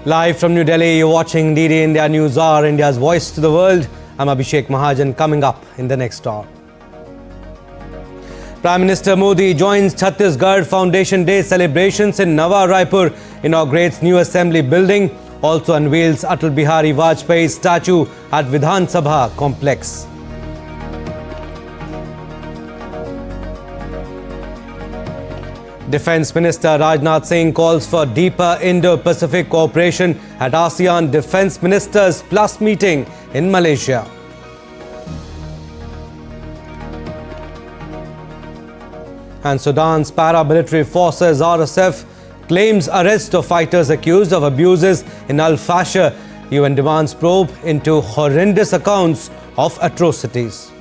Live from New Delhi, you're watching DD India News Hour, India's voice to the world. I'm Abhishek Mahajan. Coming up in the next hour, Prime Minister Modi joins Chhattisgarh Foundation Day celebrations in Nawa Raipur, inaugurates new assembly building, also unveils Atal Bihari Vajpayee's statue at Vidhan Sabha complex. Defence Minister Rajnath Singh calls for deeper Indo-Pacific cooperation at ASEAN Defence Ministers Plus meeting in Malaysia. And Sudan's paramilitary forces RSF claims arrest of fighters accused of abuses in Al-Fasher. UN demands probe into horrendous accounts of atrocities.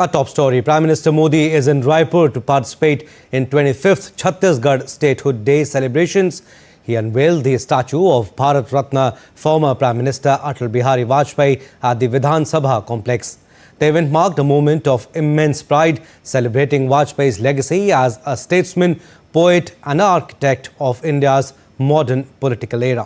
A top story. Prime Minister Modi is in Raipur to participate in 25th Chhattisgarh Statehood Day celebrations. He unveiled the statue of Bharat Ratna former Prime Minister Atal Bihari Vajpayee at the Vidhan Sabha complex. The event marked a moment of immense pride, celebrating Vajpayee's legacy as a statesman, poet and architect of India's modern political era.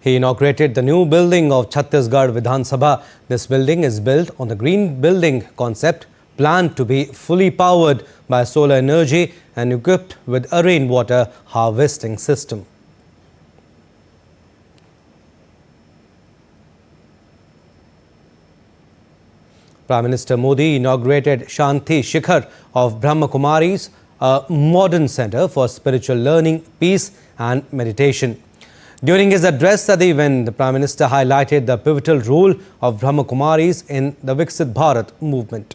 He inaugurated the new building of Chhattisgarh Vidhan Sabha. This building is built on the green building concept, planned to be fully powered by solar energy and equipped with a rainwater harvesting system. Prime Minister Modi inaugurated Shanti Shikhar of Brahma Kumaris, a modern center for spiritual learning, peace and meditation. During his address at the event, the Prime Minister highlighted the pivotal role of Brahma Kumaris in the Viksit Bharat movement.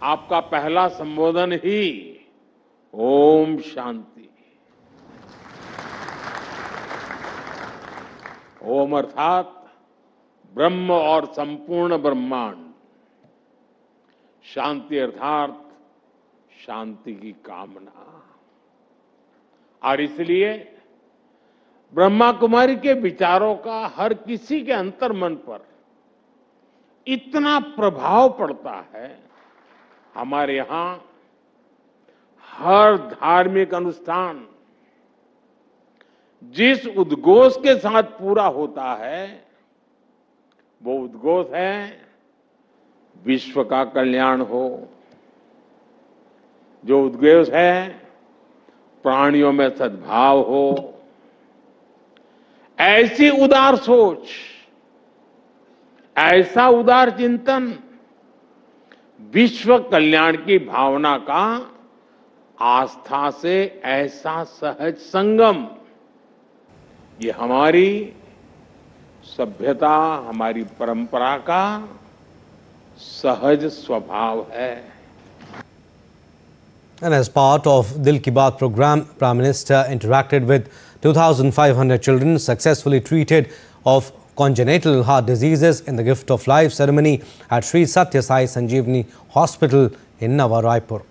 आपका पहला संबोधन ही ओम शांति। ओम अर्थात ब्रह्म और संपूर्ण ब्रह्मांड, शांति अर्थात शांति की कामना। और इसलिए ब्रह्मा कुमारी के विचारों का हर किसी के अंतर्मन पर इतना प्रभाव पड़ता है। हमारे यहाँ हर धार्मिक अनुष्ठान जिस उद्घोष के साथ पूरा होता है, वो उद्घोष है विश्व का कल्याण हो। जो उद्घोष है प्राणियों में सद्भाव हो। ऐसी उदार सोच, ऐसा उदार चिंतन, विश्व कल्याण की भावना का आस्था से ऐसा सहज संगम, ये हमारी सभ्यता, हमारी परंपरा का सहज स्वभाव है। And as part of Dil Ki Baat program, Prime Minister interacted with 2,500 children successfully treated of congenital heart diseases in the Gift of Life ceremony at Sri Satya Sai Sanjeevani Hospital in Nawa Raipur.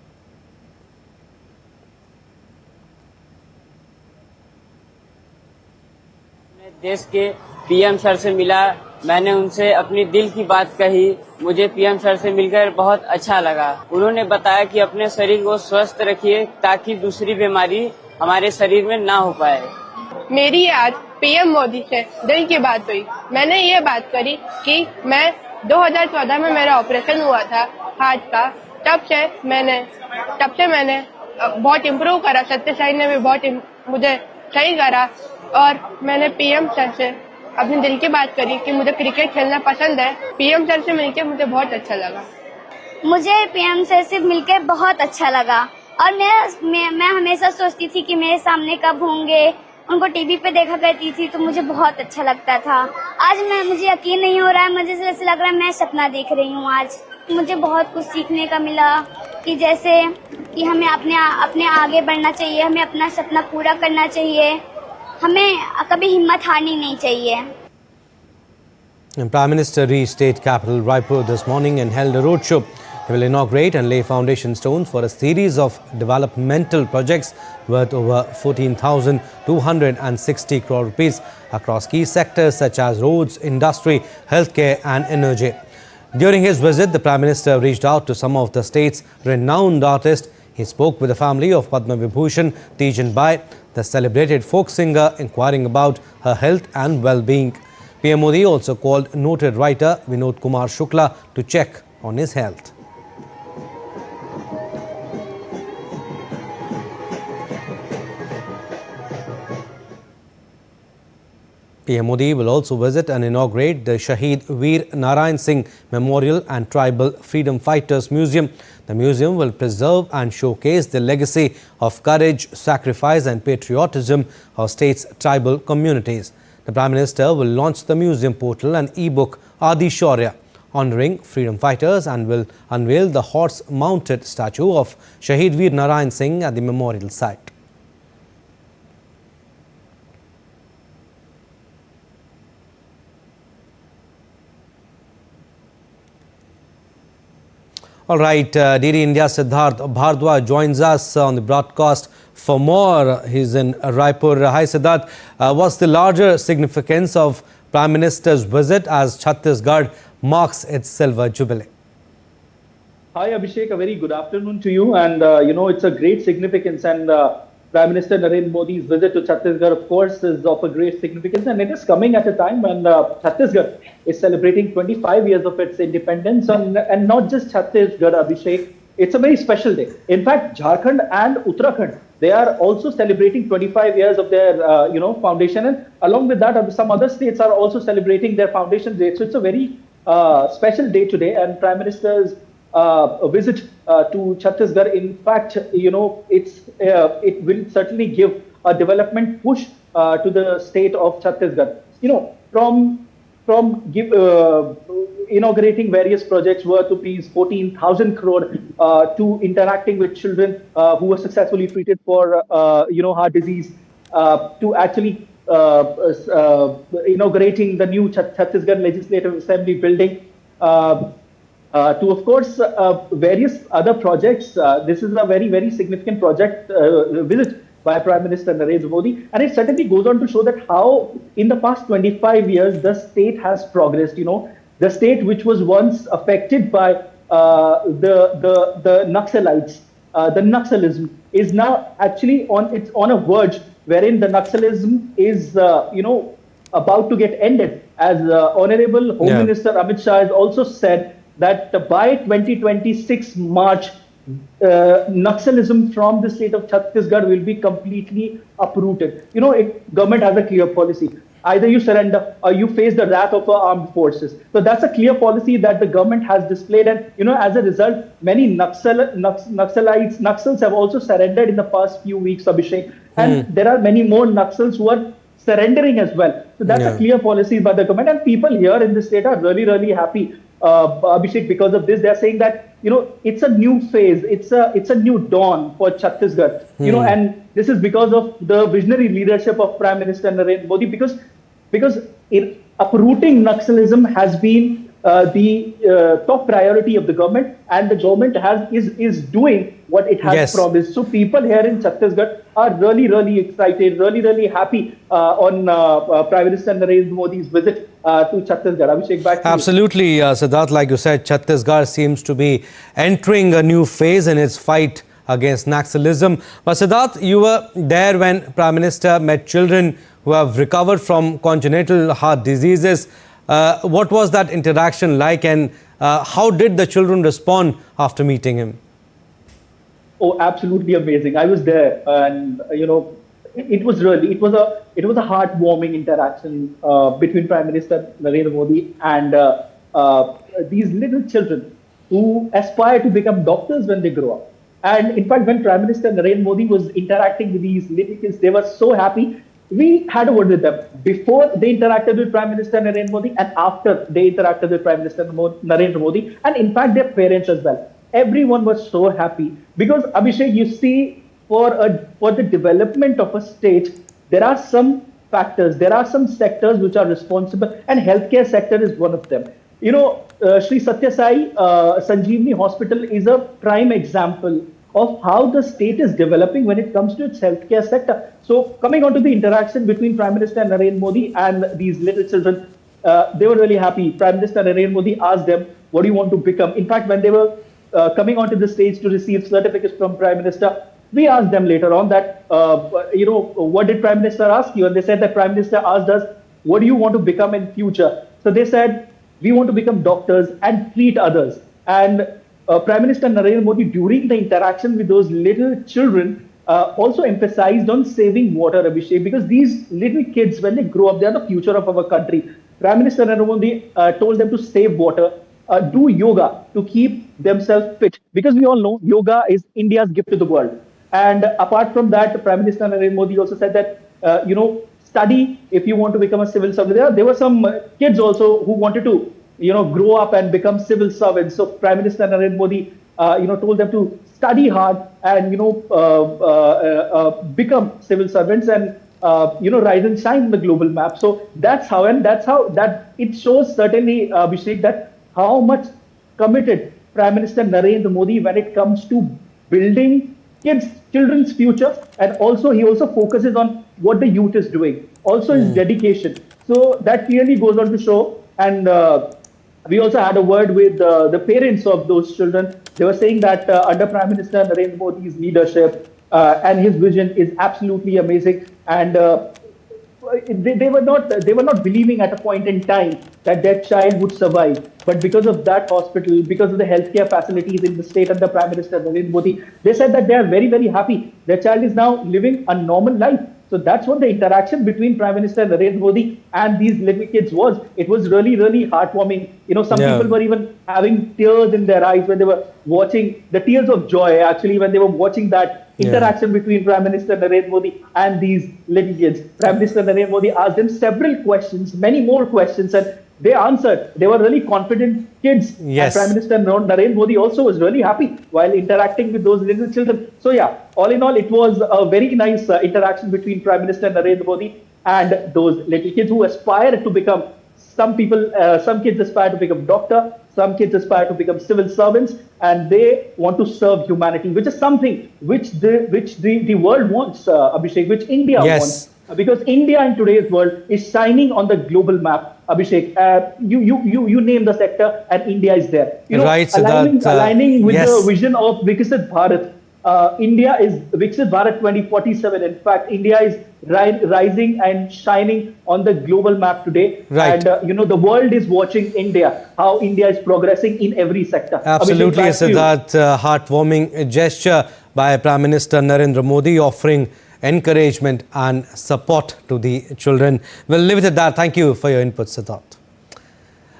देश के PM sir से मिला, मैंने उनसे अपनी दिल की बात कही। मुझे पीएम सर से मिलकर बहुत अच्छा लगा। उन्होंने बताया कि अपने शरीर को स्वस्थ रखिए ताकि दूसरी बीमारी हमारे शरीर में ना हो पाए। मेरी आज पीएम मोदी से दिल की बात हुई। मैंने ये बात करी कि मैं 2014 में मेरा ऑपरेशन हुआ था हार्ट का। तब से मैंने बहुत इम्प्रूव करा। सत्य साई ने भी बहुत मुझे सही करा और मैंने पीएम सर से अपनी दिल की बात करी कि मुझे क्रिकेट खेलना पसंद है। पीएम सर से मिलकर मुझे बहुत अच्छा लगा। मुझे पीएम सर से मिलकर बहुत अच्छा लगा और मैं हमेशा सोचती थी कि मेरे सामने कब होंगे उनको टीवी पे देखा करती थी, तो मुझे बहुत अच्छा लगता था। आज मुझे यकीन नहीं हो रहा है, मुझे ऐसा लग रहा है मैं सपना देख रही हूँ। आज मुझे बहुत कुछ सीखने का मिला कि जैसे कि हमें अपने आगे बढ़ना चाहिए, हमें अपना सपना पूरा करना चाहिए, हमें कभी हिम्मत हारनी नहीं चाहिए। And Prime Minister reached state capital Raipur this morning and held a roadshow. He will inaugurate and lay foundation stones for a series of developmental projects worth over 14,260 crore rupees across key sectors such as roads, industry, healthcare and energy. During his visit, the Prime Minister reached out to some of the state's renowned artists. He spoke with the family of Padma Vibhushan Tijan Bai, the celebrated folk singer, inquiring about her health and well-being. PM Modi also called noted writer Vinod Kumar Shukla to check on his health. PM Modi will also visit and inaugurate the Shaheed Veer Narayan Singh Memorial and Tribal Freedom Fighters Museum. The museum will preserve and showcase the legacy of courage, sacrifice and patriotism of state's tribal communities. The Prime Minister will launch the museum portal and e-book Adi Shaurya, honouring freedom fighters, and will unveil the horse-mounted statue of Shaheed Veer Narayan Singh at the memorial site. All right, DD India Siddharth Bhardwaj joins us on the broadcast for more. He's in Raipur. Hi Siddharth, what's the larger significance of Prime Minister's visit as Chhattisgarh marks its silver jubilee? Hi Abhishek, a very good afternoon to you. And it's a great significance, and Prime Minister Narendra Modi's visit to Chhattisgarh, of course, is of a great significance, and it is coming at a time when Chhattisgarh is celebrating 25 years of its independence, and not just Chhattisgarh, Abhishek. It's a very special day. In fact, Jharkhand and Uttarakhand, they are also celebrating 25 years of their, foundation, and along with that, some other states are also celebrating their foundation day. So it's a very special day today, and Prime Minister's a visit to Chhattisgarh. In fact, it will certainly give a development push to the state of Chhattisgarh. From inaugurating various projects worth rupees 14,000 crore to interacting with children who were successfully treated for heart disease, to actually inaugurating the new Chhattisgarh Legislative Assembly building. To, of course, various other projects. This is a very, very significant project visit by Prime Minister Narendra Modi. And it certainly goes on to show that how in the past 25 years, the state has progressed. The state which was once affected by the Naxalites, the Naxalism, is now actually on a verge wherein the Naxalism is, about to get ended. As Honorable Home Minister Amit Shah has also said, that by 2026 March, Naxalism from the state of Chhattisgarh will be completely uprooted. Government has a clear policy. Either you surrender or you face the wrath of our armed forces. So that's a clear policy that the government has displayed. And, as a result, many Naxals have also surrendered in the past few weeks, Abhishek. And there are many more Naxals who are surrendering as well. So that's a clear policy by the government. And people here in the state are really, really happy. Abhishek, because of this, they are saying that it's a new phase, it's a new dawn for Chhattisgarh, and this is because of the visionary leadership of Prime Minister Narendra Modi, because uprooting Naxalism has been the top priority of the government, and the government is doing what it has promised. So people here in Chhattisgarh are really, really excited, really, really happy on Prime Minister Narendra Modi's visit to Chhattisgarh. Abhishek, back to you. Absolutely, Siddharth, like you said, Chhattisgarh seems to be entering a new phase in its fight against Naxalism. But Siddharth, you were there when Prime Minister met children who have recovered from congenital heart diseases. What was that interaction like, and how did the children respond after meeting him? Oh, absolutely amazing. I was there, and it was a heartwarming interaction between Prime Minister Narendra Modi and these little children who aspire to become doctors when they grow up. And in fact, when Prime Minister Narendra Modi was interacting with these little kids, they were so happy. we had a word with them before they interacted with Prime Minister Narendra Modi and after they interacted with Prime Minister Narendra Modi, and in fact their parents as well. Everyone was so happy because, Abhishek, you see, for the development of a state, there are some factors, there are some sectors which are responsible, and healthcare sector is one of them. You know, Sri Satya Sai Sanjeevani Hospital is a prime example of how the state is developing when it comes to its healthcare sector. So coming on to the interaction between Prime Minister Narendra Modi and these little children, they were really happy. Prime Minister Narendra Modi asked them, what do you want to become? In fact, when they were coming onto the stage to receive certificates from Prime Minister, we asked them later on that, what did Prime Minister ask you? And they said that Prime Minister asked us, what do you want to become in future? So they said, we want to become doctors and treat others. And Prime Minister Narendra Modi, during the interaction with those little children, also emphasized on saving water, Abhishek, because these little kids, when they grow up, they are the future of our country. Prime Minister Narendra Modi told them to save water, do yoga to keep themselves fit, because we all know yoga is India's gift to the world. And apart from that, Prime Minister Narendra Modi also said that, study if you want to become a civil servant. There were some kids also who wanted to, grow up and become civil servants. So Prime Minister Narendra Modi, told them to study hard and, become civil servants and, rise and shine in the global map. So that's how that it shows certainly, Abhishek, that how much committed Prime Minister Narendra Modi when it comes to building children's future, and also he also focuses on what the youth is doing, also his dedication. So that clearly goes on to show. And we also had a word with the parents of those children. They were saying that under Prime Minister Narendra Modi's leadership and his vision is absolutely amazing. And they were not believing at a point in time that their child would survive. But because of that hospital, because of the healthcare facilities in the state under Prime Minister Narendra Modi, they said that they are very, very happy. Their child is now living a normal life. So that's what the interaction between Prime Minister Narendra Modi and these little kids was. It was really, really heartwarming. Some people were even having tears in their eyes when they were watching, the tears of joy actually, when they were watching that interaction between Prime Minister Narendra Modi and these little kids. Prime Minister Narendra Modi asked them several questions, many more questions, and they answered. They were really confident kids. Yes. And Prime Minister Narendra Modi also was really happy while interacting with those little children. So yeah, all in all, it was a very nice interaction between Prime Minister Narendra Modi and those little kids who aspire to become, some kids aspire to become doctor, some kids aspire to become civil servants, and they want to serve humanity, which is something which the world wants, Abhishek, which India wants. Because India in today's world is shining on the global map, Abhishek. You name the sector and India is there. Right, aligning with the vision of Viksit Bharat. India is Viksit Bharat 2047. In fact, India is rising and shining on the global map today. Right. And, the world is watching India, how India is progressing in every sector. Absolutely, Siddharth. Heartwarming gesture by Prime Minister Narendra Modi, offering encouragement and support to the children. We'll leave it at that. Thank you for your input, Siddharth.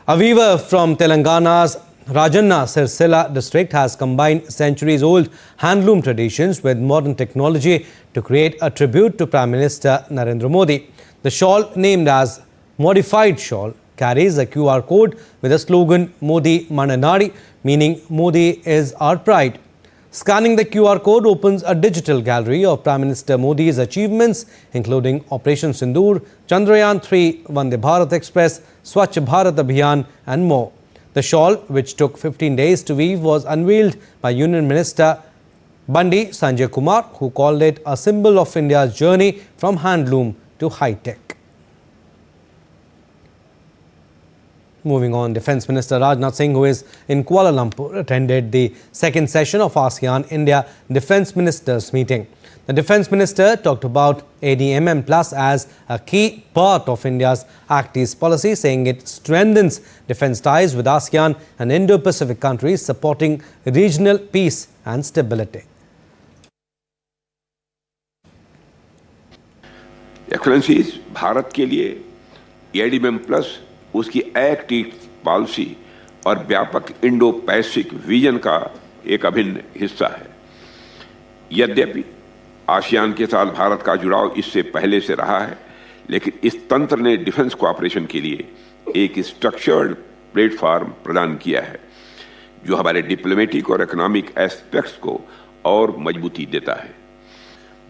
A weaver from Telangana's Rajanna Sirsila district has combined centuries-old handloom traditions with modern technology to create a tribute to Prime Minister Narendra Modi. The shawl, named as Modified Shawl, carries a QR code with the slogan Modi Mananadi, meaning Modi is our pride. Scanning the QR code opens a digital gallery of Prime Minister Modi's achievements, including Operation Sindoor, Chandrayaan-3, Vande Bharat Express, Swachh Bharat Abhiyan and more. The shawl, which took 15 days to weave, was unveiled by Union Minister Bandi Sanjay Kumar, who called it a symbol of India's journey from handloom to high-tech. Moving on, Defence Minister Rajnath Singh, who is in Kuala Lumpur, attended the second session of ASEAN-India Defence Ministers meeting. The Defence Minister talked about ADMM Plus as a key part of India's Act East policy, saying it strengthens defence ties with ASEAN and Indo-Pacific countries, supporting regional peace and stability. Excellencies, Bharat के लिए ADMM Plus उसकी act east policy और व्यापक Indo Pacific vision का एक अभिन्न हिस्सा है। यद्यपि आसियान के साथ भारत का जुड़ाव इससे पहले से रहा है, लेकिन इस तंत्र ने डिफेंस कोऑपरेशन के लिए एक स्ट्रक्चर्ड प्लेटफॉर्म प्रदान किया है, जो हमारे डिप्लोमेटिक और इकोनॉमिक एस्पेक्ट्स को और मजबूती देता है।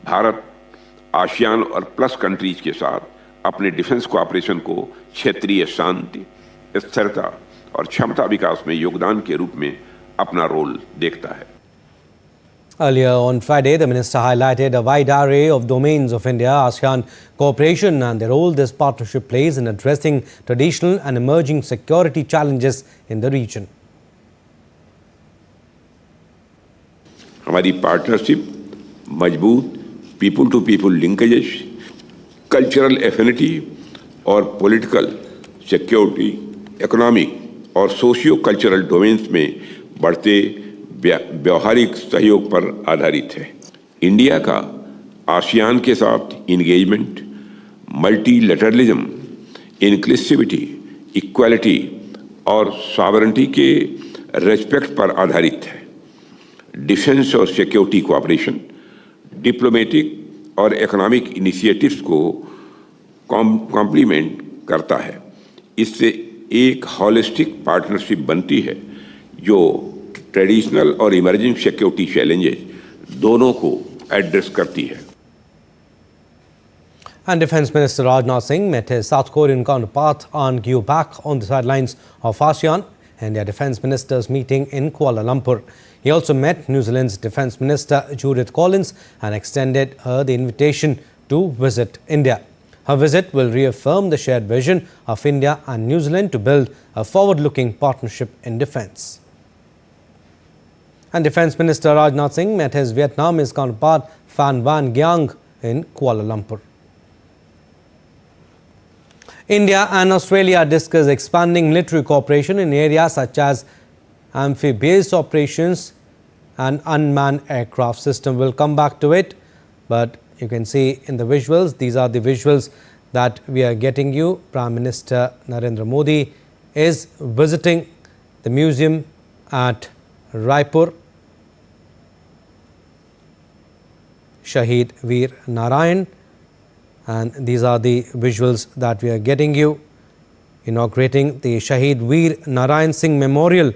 भारत आसियान और प्लस कंट्रीज के साथ अपने डिफेंस कोऑपरेशन को क्षेत्रीय शांति, स्थिरता और क्षमता विकास में योगदान के रूप में अपना रोल देखता है। Earlier on Friday, the minister highlighted a wide array of domains of India-ASEAN cooperation and the role this partnership plays in addressing traditional and emerging security challenges in the region. हमारी partnership मजबूत people to people linkages, cultural affinity और political, security, economic और socio cultural domains में बढ़ते व्यावहारिक सहयोग पर आधारित है। इंडिया का आसियान के साथ इंगेजमेंट मल्टीलैटरलिज्म, इंक्लूसिविटी, इक्वालिटी और सॉवरेनिटी के रेस्पेक्ट पर आधारित है। डिफेंस और सिक्योरिटी कोऑपरेशन, डिप्लोमेटिक और इकोनॉमिक इनिशिएटिव्स को कॉम्प्लीमेंट करता है। इससे एक होलिस्टिक पार्टनरशिप बनती है जो ट्रेडिशनल और इमर्जिंग सिक्योरिटी चैलेंजेस दोनों को एड्रेस करती है। And Defence Minister Rajnath Singh met his South Korean counterpart An Gyu-bak on the sidelines of ASEAN and their Defence Ministers meeting in Kuala Lumpur. He also met New Zealand's Defence Minister Judith Collins and extended her the invitation to visit India. Her visit will reaffirm the shared vision of India and New Zealand to build a forward-looking partnership in defence. And Defence Minister Rajnath Singh met his Vietnamese counterpart Phan Van Giang in Kuala Lumpur. India and Australia discuss expanding military cooperation in areas such as amphibious operations and unmanned aircraft system. We'll come back to it, but you can see in the visuals, these are the visuals that we are getting you. Prime Minister Narendra Modi is visiting the museum at Raipur. Shahid Veer Narayan, and these are the visuals that we are getting you, inaugurating the Shahid Veer Narayan Singh Memorial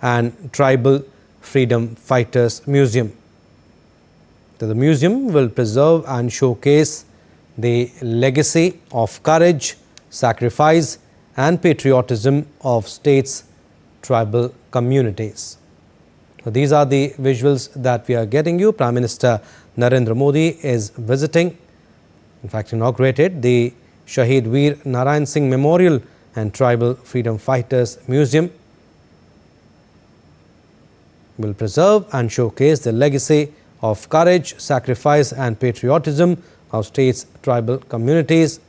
and Tribal Freedom Fighters Museum. The museum will preserve and showcase the legacy of courage, sacrifice and patriotism of states' tribal communities. So these are the visuals that we are getting you. Prime Minister Narendra Modi is visiting, in fact inaugurated, the Shahid Veer Narayan Singh Memorial and Tribal Freedom Fighters Museum. Will preserve and showcase the legacy of courage, sacrifice and patriotism of states' tribal communities.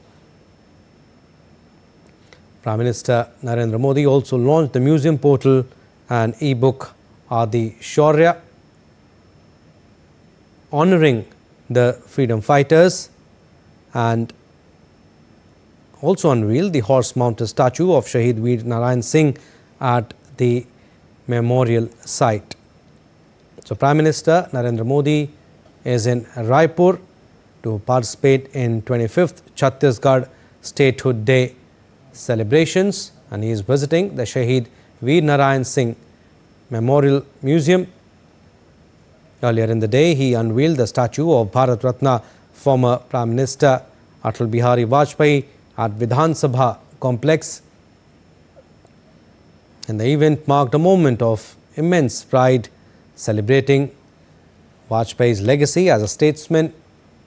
Prime Minister Narendra Modi also launched the museum portal and e-book Adi Shaurya, honouring the freedom fighters, and also unveiled the horse-mounted statue of Shahid Veer Narayan Singh at the memorial site. So, Prime Minister Narendra Modi is in Raipur to participate in 25th Chhattisgarh Statehood Day celebrations, and he is visiting the Shahid Veer Narayan Singh Memorial Museum. Earlier in the day, he unveiled the statue of Bharat Ratna former Prime Minister Atal Bihari Vajpayee at Vidhan Sabha complex. And the event marked a moment of immense pride, celebrating Vajpayee's legacy as a statesman,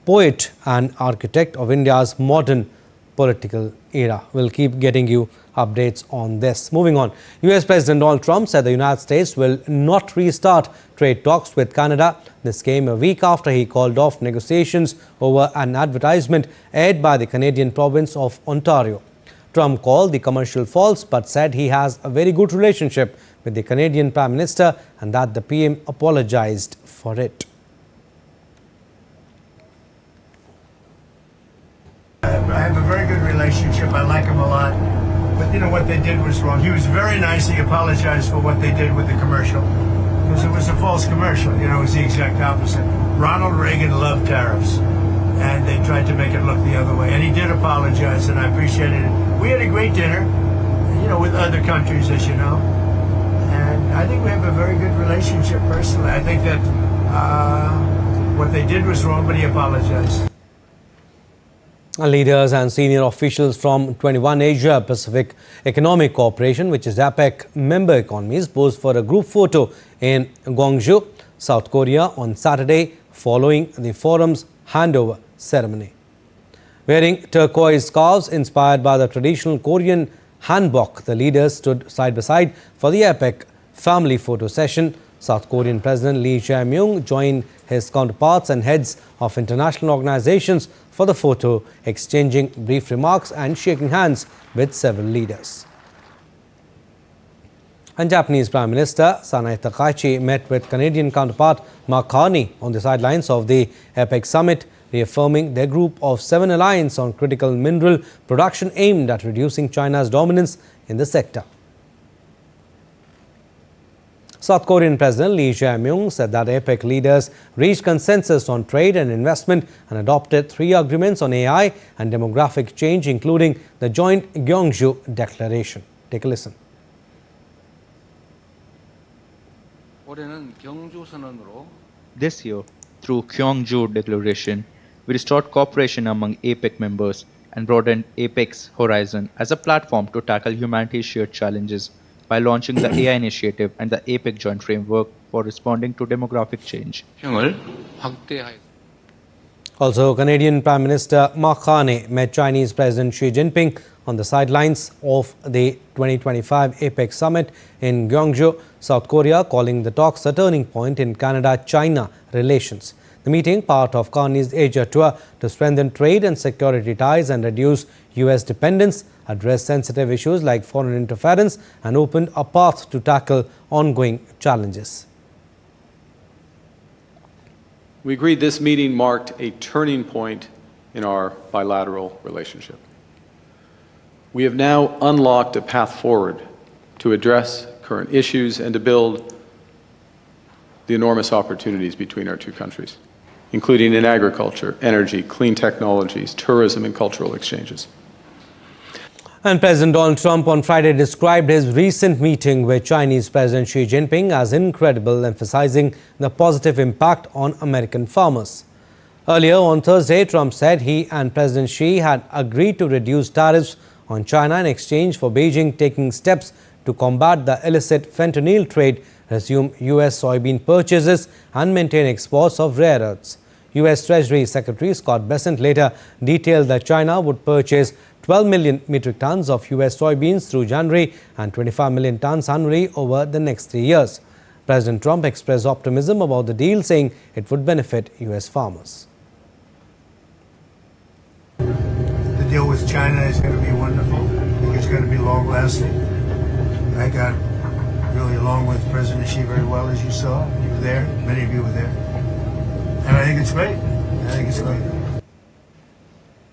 poet and architect of India's modern political era. We'll keep getting you updates on this. Moving on, US President Donald Trump said the United States will not restart trade talks with Canada. This came a week after he called off negotiations over an advertisement aired by the Canadian province of Ontario. Trump called the commercial false but said he has a very good relationship with the Canadian Prime Minister and that the PM apologized for it. I have a very good relationship. I like him a lot. But you know what they did was wrong. He was very nice. He apologized for what they did with the commercial because it was a false commercial. You know, it was the exact opposite. Ronald Reagan loved tariffs, and they tried to make it look the other way. And he did apologize, and I appreciated it. We had a great dinner, you know, with other countries, as you know. And I think we have a very good relationship personally. I think that what they did was wrong, but he apologized. Leaders and senior officials from 21 Asia-Pacific Economic Cooperation, which is APEC member economies, posed for a group photo in Gwangju, South Korea on Saturday following the forum's handover ceremony. Wearing turquoise scarves inspired by the traditional Korean hanbok, the leaders stood side by side for the APEC family photo session. South Korean President Lee Jae-myung joined his counterparts and heads of international organizations for the photo, exchanging brief remarks and shaking hands with several leaders. And Japanese Prime Minister Sanae Takaichi met with Canadian counterpart Mark Carney on the sidelines of the APEC summit, reaffirming their Group of 7 alliance on critical mineral production aimed at reducing China's dominance in the sector. South Korean President Lee Jae-myung said that APEC leaders reached consensus on trade and investment and adopted 3 agreements on AI and demographic change, including the joint Gyeongju Declaration. Take a listen. This year, through Gyeongju Declaration, we restored cooperation among APEC members and broadened APEC's horizon as a platform to tackle humanity's shared challenges by launching the AI initiative and the APEC joint framework for responding to demographic change. Also, Canadian Prime Minister Mark Carney met Chinese President Xi Jinping on the sidelines of the 2025 APEC summit in Gyeongju, South Korea, calling the talks a turning point in Canada-China relations. The meeting, part of Carney's Asia tour to strengthen trade and security ties and reduce U.S. dependence, addressed sensitive issues like foreign interference and opened a path to tackle ongoing challenges. We agreed this meeting marked a turning point in our bilateral relationship. We have now unlocked a path forward to address current issues and to build the enormous opportunities between our 2 countries, including in agriculture, energy, clean technologies, tourism, and cultural exchanges. And President Donald Trump on Friday described his recent meeting with Chinese President Xi Jinping as incredible, emphasizing the positive impact on American farmers. Earlier on Thursday, Trump said he and President Xi had agreed to reduce tariffs on China in exchange for Beijing taking steps to combat the illicit fentanyl trade, resume U.S. soybean purchases and maintain exports of rare earths. U.S. Treasury Secretary Scott Bessent later detailed that China would purchase 12 million metric tons of U.S. soybeans through January and 25 million tons annually over the next 3 years. President Trump expressed optimism about the deal, saying it would benefit U.S. farmers. The deal with China is going to be wonderful. I think it's going to be long-lasting. I got really along with President Xi very well, as you saw. You were there. Many of you were there. And I think it's great. I think it's great.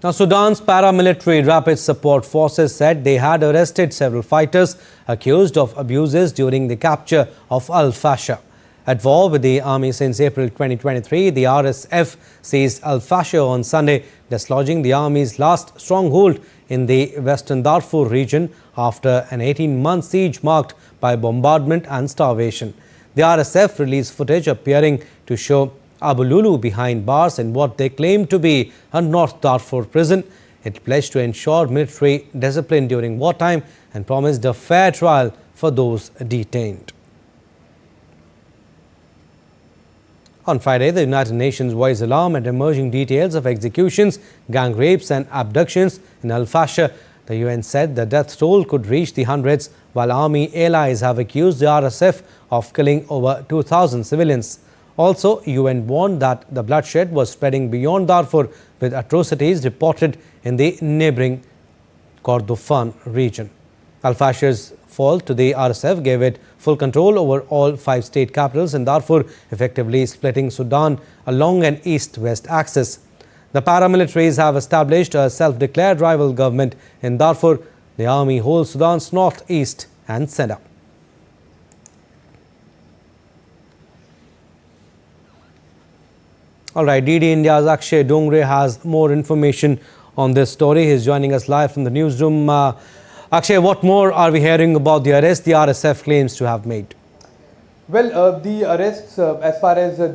Now, Sudan's paramilitary Rapid Support Forces said they had arrested several fighters accused of abuses during the capture of Al-Fasher. At war with the army since April 2023, the RSF seized Al-Fasher on Sunday, dislodging the army's last stronghold in the western Darfur region after an 18-month siege marked by bombardment and starvation. The RSF released footage appearing to show Abu Lulu behind bars in what they claim to be a North Darfur prison. It pledged to ensure military discipline during wartime and promised a fair trial for those detained. On Friday, the United Nations voiced alarm at emerging details of executions, gang rapes and abductions in Al-Fasher. The UN said the death toll could reach the hundreds, while army allies have accused the RSF of killing over 2,000 civilians. Also, UN warned that the bloodshed was spreading beyond Darfur, with atrocities reported in the neighboring Kordofan region. Al-Fasher's fall to the RSF gave it full control over all 5 state capitals in Darfur, effectively splitting Sudan along an east-west axis. The paramilitaries have established a self-declared rival government in Darfur. The army holds Sudan's northeast and center. All right, DD India's Akshay Dongre has more information on this story. He's joining us live from the newsroom. Akshay, what more are we hearing about the arrest the RSF claims to have made? Well, the arrests, as far as the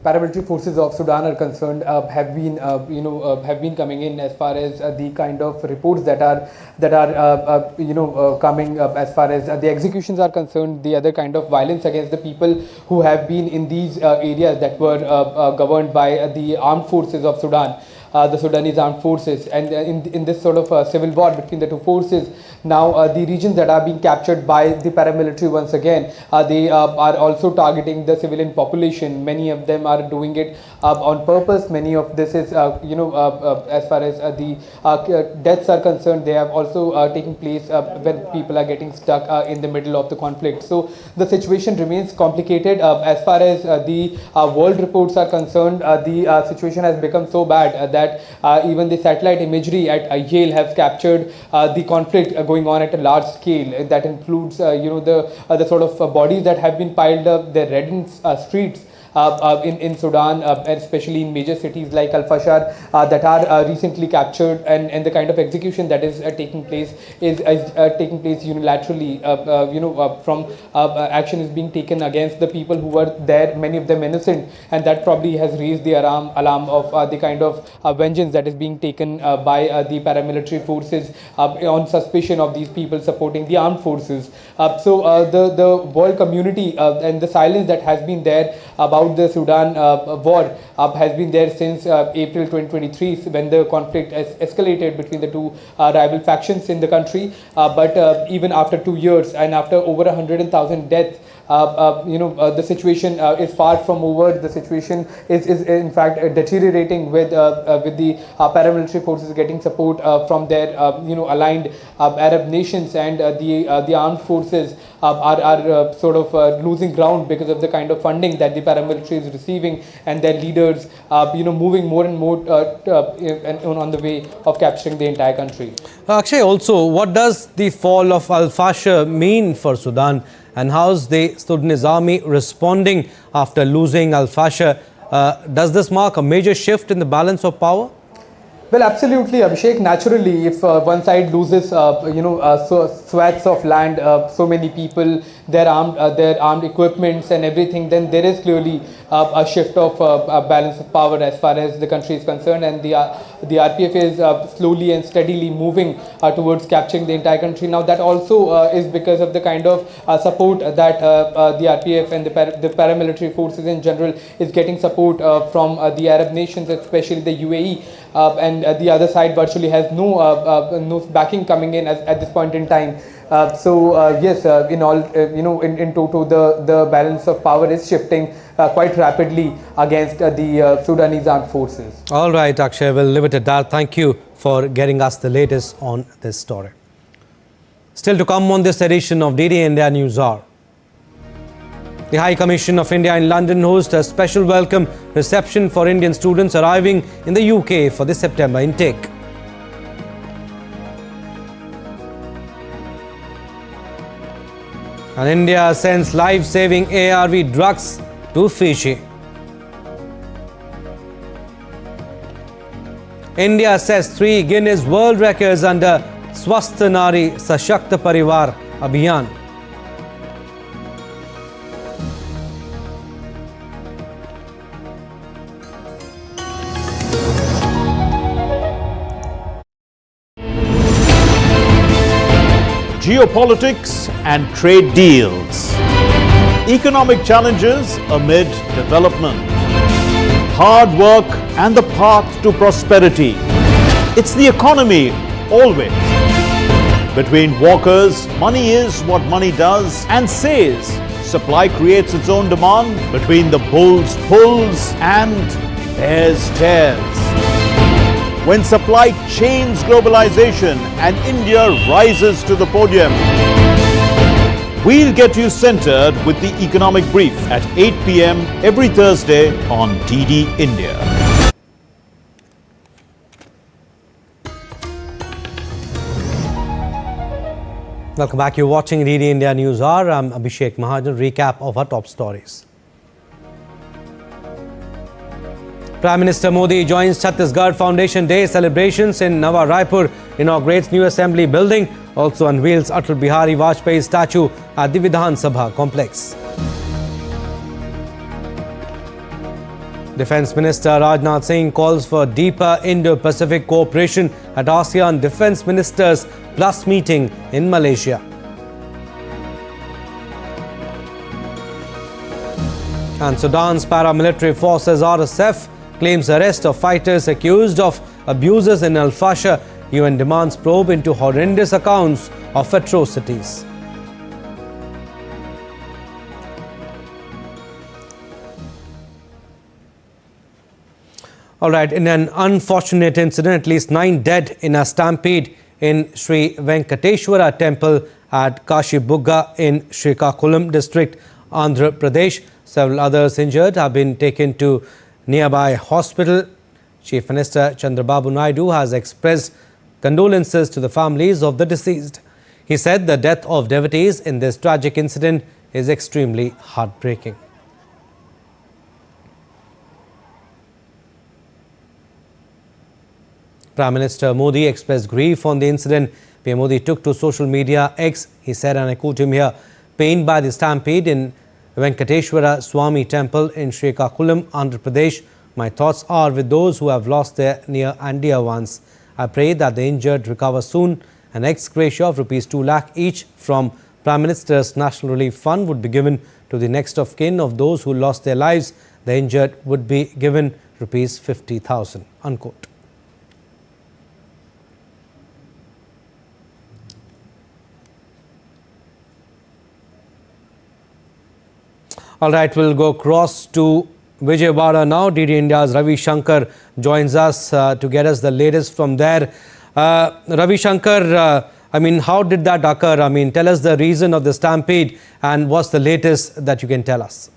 paramilitary forces of Sudan are concerned, have been, have been coming in as far as the kind of reports that are coming as far as the executions are concerned. The other kind of violence against the people who have been in these areas that were governed by the armed forces of Sudan. The Sudanese armed forces, and in this sort of civil war between the two forces, now the regions that are being captured by the paramilitary once again, they are also targeting the civilian population. Many of them are doing it on purpose. Many of this is, as far as the deaths are concerned, they have also taken place when people are getting stuck in the middle of the conflict. So the situation remains complicated. As far as the world reports are concerned, the situation has become so bad that even the satellite imagery at Yale has captured the conflict going on at a large scale. That includes, the sort of bodies that have been piled up, the reddened streets in Sudan, especially in major cities like Al-Fashar that are recently captured, and the kind of execution that is taking place is taking place unilaterally. From action is being taken against the people who were there, many of them innocent, and that probably has raised the alarm of the kind of vengeance that is being taken by the paramilitary forces on suspicion of these people supporting the armed forces. So the world community and the silence that has been there about the Sudan war has been there since April 2023, when the conflict has escalated between the two rival factions in the country. But even after 2 years and after over 100,000 deaths, the situation is far from over. The situation is in fact deteriorating with the paramilitary forces getting support from their aligned Arab nations, and the armed forces are sort of losing ground because of the kind of funding that the paramilitary is receiving, and their leaders moving more and more on the way of capturing the entire country. Akshay, also, what does the fall of Al-Fashar mean for Sudan, and how's the Sudanese army responding after losing Al-Fashar? Does this mark a major shift in the balance of power? Well, absolutely, Abhishek. Naturally, if one side loses, swaths of land, so many people, their armed equipments and everything, then there is clearly a shift of balance of power as far as the country is concerned, and the RPF is slowly and steadily moving towards capturing the entire country. Now, that also is because of the kind of support that the RPF and the paramilitary forces in general is getting support from the Arab nations, especially the UAE. And the other side virtually has no backing coming in at this point in time. Yes, in all, in total, the balance of power is shifting quite rapidly against the Sudanese armed forces. All right, Akshay, we'll leave it at that. Thank you for getting us the latest on this story. Still to come on this edition of DD India News Hour. The High Commission of India in London hosts a special welcome reception for Indian students arriving in the UK for the September intake. And India sends life-saving ARV drugs to Fiji. India sets 3 Guinness World Records under Swasth Nari Sashakt Parivar Abhiyan. Geopolitics and trade deals. Economic challenges amid development. Hard work and the path to prosperity. It's the economy always. Between walkers, money is what money does and says. Supply creates its own demand. Between the bulls pulls and bears tears. When supply chains globalization and India rises to the podium. We'll get you centered with the Economic Brief at 8 p.m. every Thursday on DD India. Welcome back. You're watching DD India News Hour. I'm Abhishek Mahajan. Recap of our top stories. Prime Minister Modi joins Chhattisgarh Foundation Day celebrations in Nawa Raipur, inaugurates new assembly building, also unveils Atal Bihari Vajpayee statue at the Vidhan Sabha complex. Defence Minister Rajnath Singh calls for deeper Indo-Pacific cooperation at ASEAN Defence Ministers Plus meeting in Malaysia. And Sudan's paramilitary forces RSF claims arrest of fighters accused of abuses in Al Fasher. UN demands probe into horrendous accounts of atrocities. All right, in an unfortunate incident, at least 9 dead in a stampede in Sri Venkateshwara temple at Kashibugga in Srikakulam district, Andhra Pradesh. Several others injured have been taken to nearby hospital. Chief Minister Chandrababu Naidu has expressed condolences to the families of the deceased. He said the death of devotees in this tragic incident is extremely heartbreaking. Prime Minister Modi expressed grief on the incident. PM Modi took to social media X. He said, and I quote him here, "Pained by the stampede in Venkateshwara Swami temple in Srikakulam, Andhra Pradesh. My thoughts are with those who have lost their near and dear ones. I pray that the injured recover soon. An ex gratia of ₹2 lakh each from Prime Minister's National Relief Fund would be given to the next of kin of those who lost their lives. The injured would be given ₹50,000. Unquote. All right, we'll go across to Vijayawada now. DD India's Ravi Shankar joins us to get us the latest from there. Ravi Shankar, I mean, how did that occur? I mean, tell us the reason of the stampede and what's the latest that you can tell us?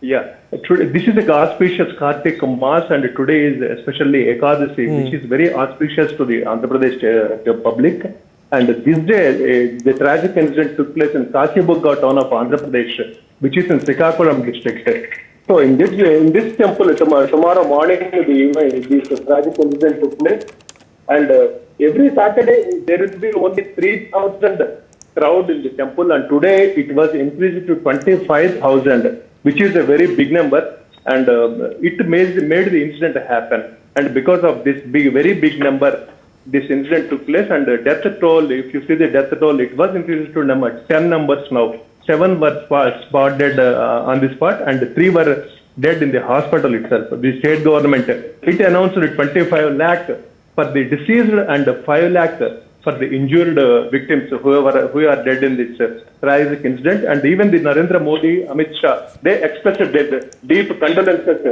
Yeah, this is a auspicious Kartik Mass, and today is especially Ekadasi, which is very auspicious to the Andhra Pradesh public. And this day, the tragic incident took place in Kashibugga town of Andhra Pradesh, which is in Srikakulam district. So in this temple, tomorrow morning, this tragic incident took place. And every Saturday, there will be only 3,000 crowd in the temple. And today, it was increased to 25,000, which is a very big number. And it made the incident happen. And because of this very big number, this incident took place, and death toll, if you see the death toll, it was increased to 10 numbers now. 7 were spot dead on the spot, and 3 were dead in the hospital itself. The state government, it announced 25 lakh for the deceased and 5 lakh for the injured victims who are dead in this tragic incident. And even the Narendra Modi, Amit Shah, they expressed deep condolences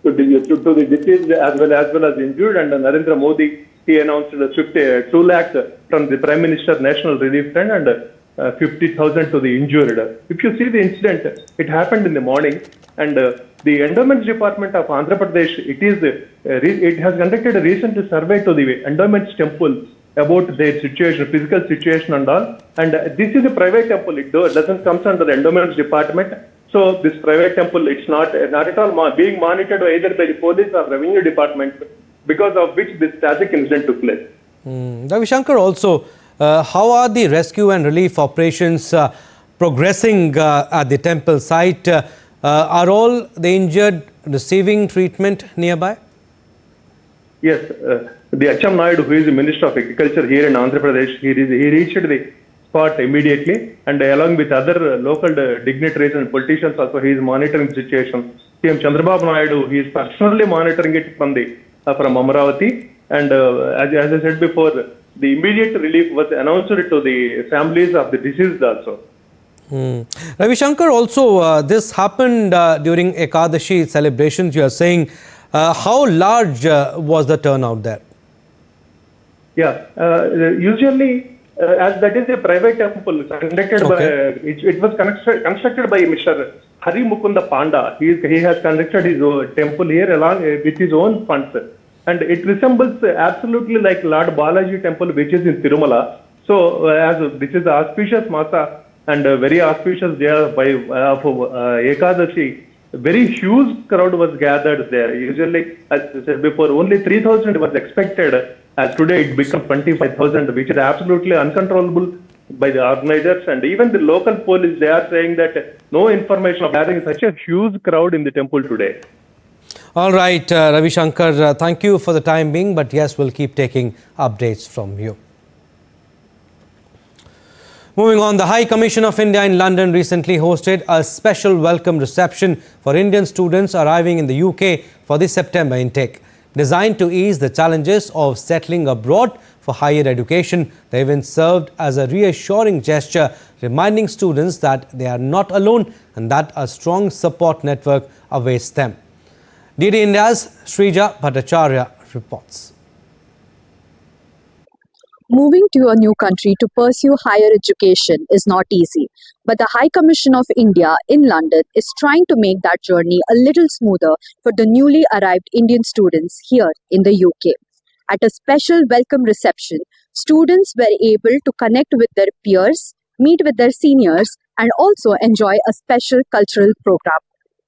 to the deceased as well as injured. And Narendra Modi, he announced 2 lakh from the Prime Minister National Relief Fund and 50,000 to the injured. If you see the incident, it happened in the morning, and the Endowments Department of Andhra Pradesh, it has conducted a recent survey to the Endowments Temple about their situation, physical situation and all. And this is a private temple. It doesn't come under the Endowments Department. So this private temple, it's not at all being monitored either by the police or revenue department, because of which this tragic incident took place. Ravi Shankar, also, how are the rescue and relief operations progressing at the temple site? Are all the injured receiving treatment nearby? Yes, the H.M. Naidu, who is the Minister of Agriculture here in Andhra Pradesh, he reached the spot immediately, and along with other local dignitaries and politicians also, he is monitoring the situation. CM Chandrababu Naidu, he is personally monitoring it from Amravati, and as I said before, the immediate relief was announced to the families of the deceased also. Ravi Shankar, also this happened during Ekadashi celebrations, you are saying. How large was the turnout there? Yeah, usually as that is a private temple conducted by, it was constructed by Mr. Hari Mukunda Panda. He has constructed his temple here along with his own funds. And it resembles absolutely like Lord Balaji temple, which is in Tirumala. So as this is the auspicious Masa and very auspicious day of Ekadashi, very huge crowd was gathered there. Usually, as I said before, only 3,000 was expected. As today, it became 25,000, which is absolutely uncontrollable by the organizers. And even the local police, they are saying that no information of having such a huge crowd in the temple today. All right, Ravi Shankar, thank you for the time being, but yes, we'll keep taking updates from you. Moving on, the High Commission of India in London recently hosted a special welcome reception for Indian students arriving in the UK for the September intake. Designed to ease the challenges of settling abroad for higher education, the event served as a reassuring gesture, reminding students that they are not alone and that a strong support network awaits them. DD India's Shrija Bhattacharya reports. Moving to a new country to pursue higher education is not easy, but the High Commission of India in London is trying to make that journey a little smoother for the newly arrived Indian students here in the UK. At a special welcome reception, students were able to connect with their peers, meet with their seniors, and also enjoy a special cultural program,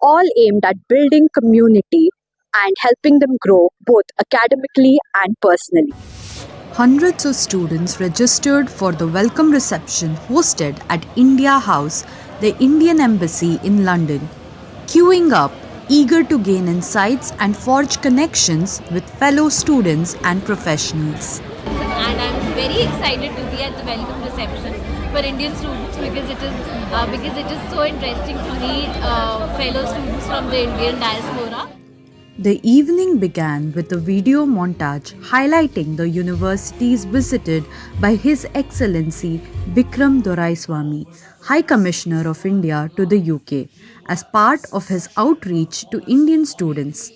all aimed at building community and helping them grow both academically and personally. Hundreds of students registered for the welcome reception hosted at India House, the Indian Embassy in London, queuing up, eager to gain insights and forge connections with fellow students and professionals. And I'm very excited to be at the welcome reception for Indian students because it is so interesting to meet fellow students from the Indian diaspora. The evening began with a video montage highlighting the universities visited by His Excellency Vikram Doraiswamy, High Commissioner of India to the UK, as part of his outreach to Indian students.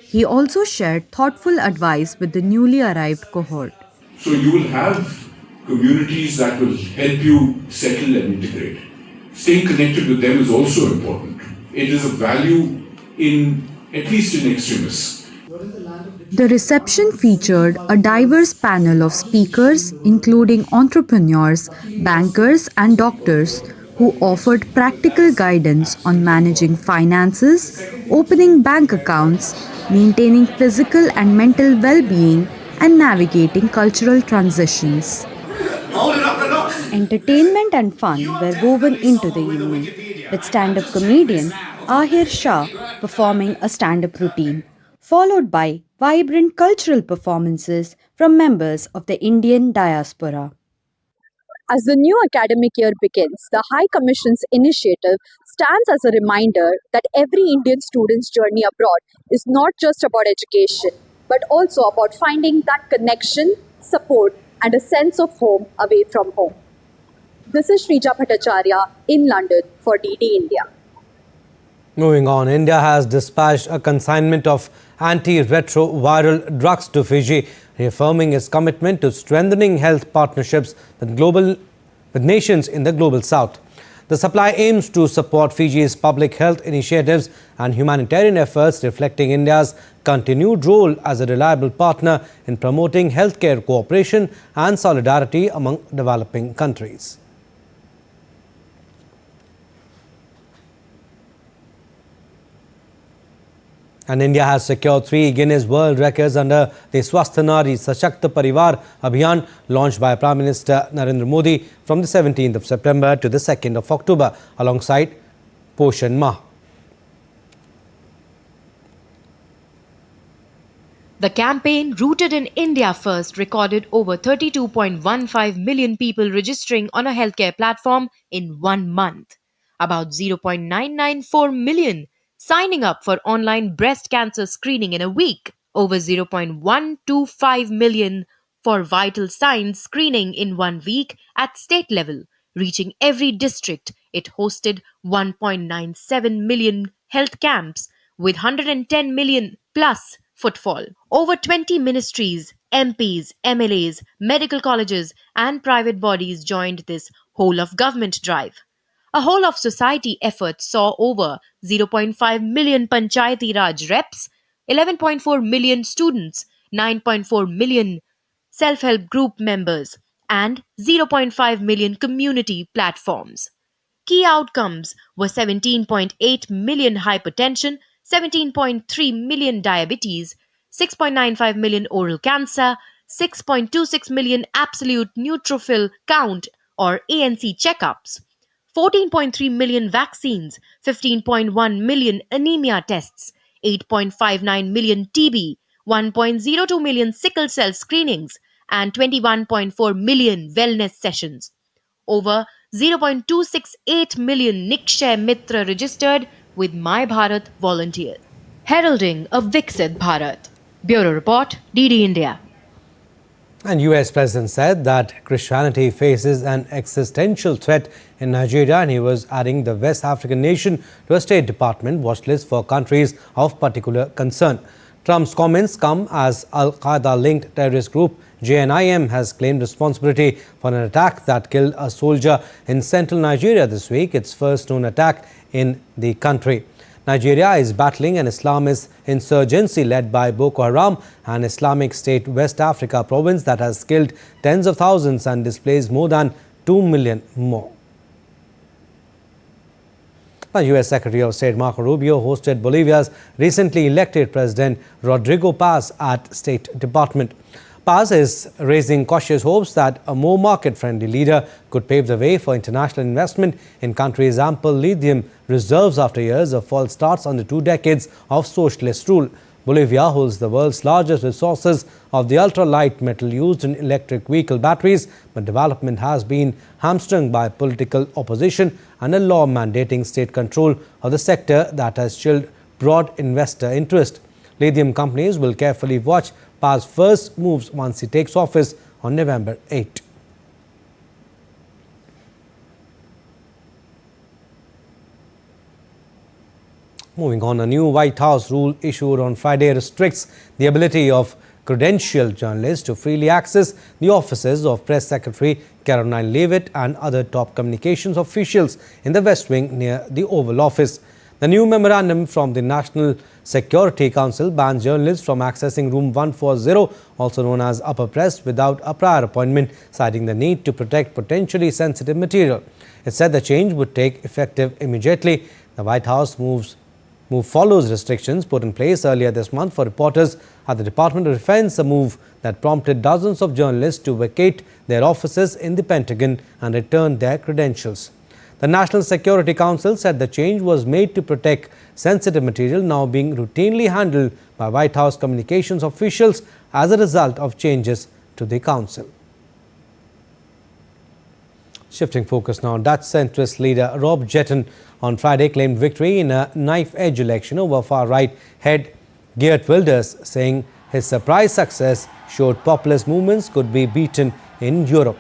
He also shared thoughtful advice with the newly arrived cohort. So you will have communities that will help you settle and integrate. Staying connected with them is also important. It is a value at least in extremists. The reception featured a diverse panel of speakers, including entrepreneurs, bankers, and doctors, who offered practical guidance on managing finances, opening bank accounts, maintaining physical and mental well-being, and navigating cultural transitions. Entertainment and fun were woven into the evening, with stand-up comedian Ahir Shah performing a stand-up routine, followed by vibrant cultural performances from members of the Indian diaspora. As the new academic year begins, the High Commission's initiative stands as a reminder that every Indian student's journey abroad is not just about education, but also about finding that connection, support, and a sense of home away from home. This is Shrija Bhattacharya in London for DD India. Moving on, India has dispatched a consignment of antiretroviral drugs to Fiji, reaffirming its commitment to strengthening health partnerships with nations in the Global South. The supply aims to support Fiji's public health initiatives and humanitarian efforts, reflecting India's continued role as a reliable partner in promoting healthcare cooperation and solidarity among developing countries. And India has secured 3 Guinness World Records under the Swasth Nari Sashakt Parivar Abhiyan launched by Prime Minister Narendra Modi from the 17th of September to the 2nd of October alongside Poshan Mah. The campaign, rooted in India First, recorded over 32.15 million people registering on a healthcare platform in 1 month. About 0.994 million signing up for online breast cancer screening in a week, over 0.125 million for vital signs screening in 1 week at state level. Reaching every district, it hosted 1.97 million health camps with 110 million plus footfall. Over 20 ministries, MPs, MLAs, medical colleges and private bodies joined this whole-of-government drive. A whole-of-society effort saw over 0.5 million Panchayati Raj reps, 11.4 million students, 9.4 million self-help group members, and 0.5 million community platforms. Key outcomes were 17.8 million hypertension, 17.3 million diabetes, 6.95 million oral cancer, 6.26 million absolute neutrophil count or ANC checkups, 14.3 million vaccines, 15.1 million anemia tests, 8.59 million TB, 1.02 million sickle cell screenings, and 21.4 million wellness sessions. Over 0.268 million Nikshay Mitra registered with My Bharat volunteers. Heralding a Viksit Bharat. Bureau Report, DD India. And US President said that Christianity faces an existential threat in Nigeria, and he was adding the West African nation to a State Department watch list for countries of particular concern. Trump's comments come as Al-Qaeda-linked terrorist group JNIM has claimed responsibility for an attack that killed a soldier in central Nigeria this week, its first known attack in the country. Nigeria is battling an Islamist insurgency led by Boko Haram, an Islamic State West Africa province that has killed tens of thousands and displaced more than 2 million more. The U.S. Secretary of State Marco Rubio hosted Bolivia's recently elected President Rodrigo Paz at State Department. Paz is raising cautious hopes that a more market-friendly leader could pave the way for international investment in country's ample lithium reserves after years of false starts under 2 decades of socialist rule. Bolivia holds the world's largest resources of the ultra-light metal used in electric vehicle batteries, but development has been hamstrung by political opposition and a law mandating state control of the sector that has chilled broad investor interest. Lithium companies will carefully watch Paz's first moves once he takes office on November 8. Moving on, a new White House rule issued on Friday restricts the ability of credentialed journalists to freely access the offices of Press Secretary Caroline Leavitt and other top communications officials in the West Wing near the Oval Office. The new memorandum from the National Security Council bans journalists from accessing Room 140, also known as Upper Press, without a prior appointment, citing the need to protect potentially sensitive material. It said the change would take effective immediately. The White House move follows restrictions put in place earlier this month for reporters at the Department of Defense, a move that prompted dozens of journalists to vacate their offices in the Pentagon and return their credentials. The National Security Council said the change was made to protect sensitive material now being routinely handled by White House communications officials as a result of changes to the Council. Shifting focus now, Dutch centrist leader Rob Jetten on Friday claimed victory in a knife-edge election over far-right head Geert Wilders, saying his surprise success showed populist movements could be beaten in Europe.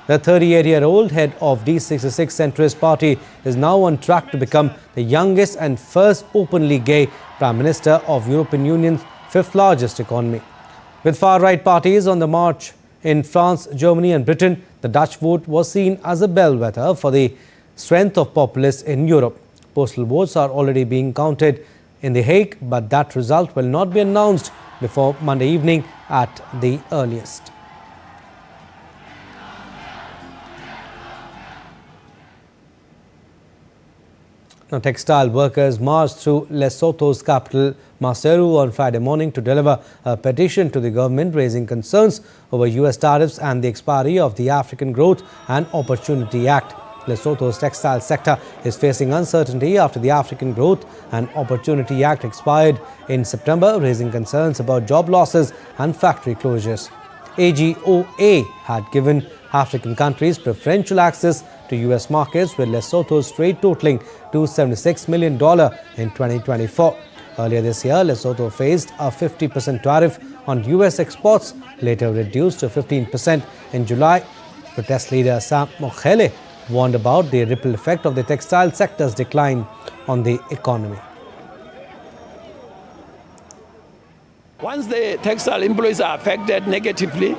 The 38-year-old head of D66 centrist party is now on track to become the youngest and first openly gay Prime Minister of European Union's 5th largest economy. With far-right parties on the march in France, Germany and Britain, the Dutch vote was seen as a bellwether for the strength of populists in Europe. Postal votes are already being counted in The Hague, but that result will not be announced before Monday evening at the earliest. Now, textile workers marched through Lesotho's capital, Maseru, on Friday morning to deliver a petition to the government raising concerns over US tariffs and the expiry of the African Growth and Opportunity Act. Lesotho's textile sector is facing uncertainty after the African Growth and Opportunity Act expired in September, raising concerns about job losses and factory closures. AGOA had given African countries preferential access to US markets, with Lesotho's trade totaling $276 million in 2024. Earlier this year, Lesotho faced a 50% tariff on US exports, later reduced to 15% in July. Protest leader Sam Mokhele warned about the ripple effect of the textile sector's decline on the economy. Once the textile employees are affected negatively,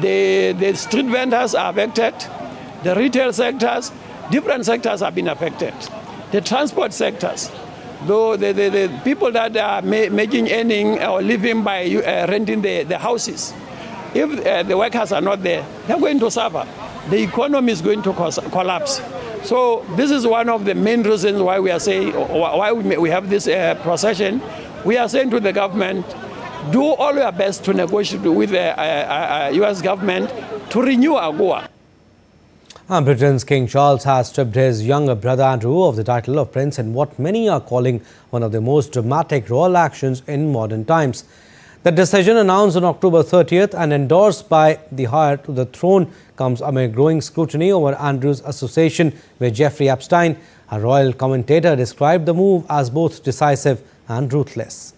the street vendors are affected, the retail sectors, different sectors have been affected. The transport sectors, though the people that are making earning or living by renting the houses, if the workers are not there, they're going to suffer. The economy is going to collapse. So this is one of the main reasons why we are saying, why we have this procession. We are saying to the government, do all your best to negotiate with the U.S. government to renew AGOA. Britain's King Charles has stripped his younger brother Andrew of the title of Prince in what many are calling one of the most dramatic royal actions in modern times. The decision, announced on October 30th and endorsed by the heir to the throne, comes amid growing scrutiny over Andrew's association with Jeffrey Epstein. A royal commentator described the move as both decisive and ruthless.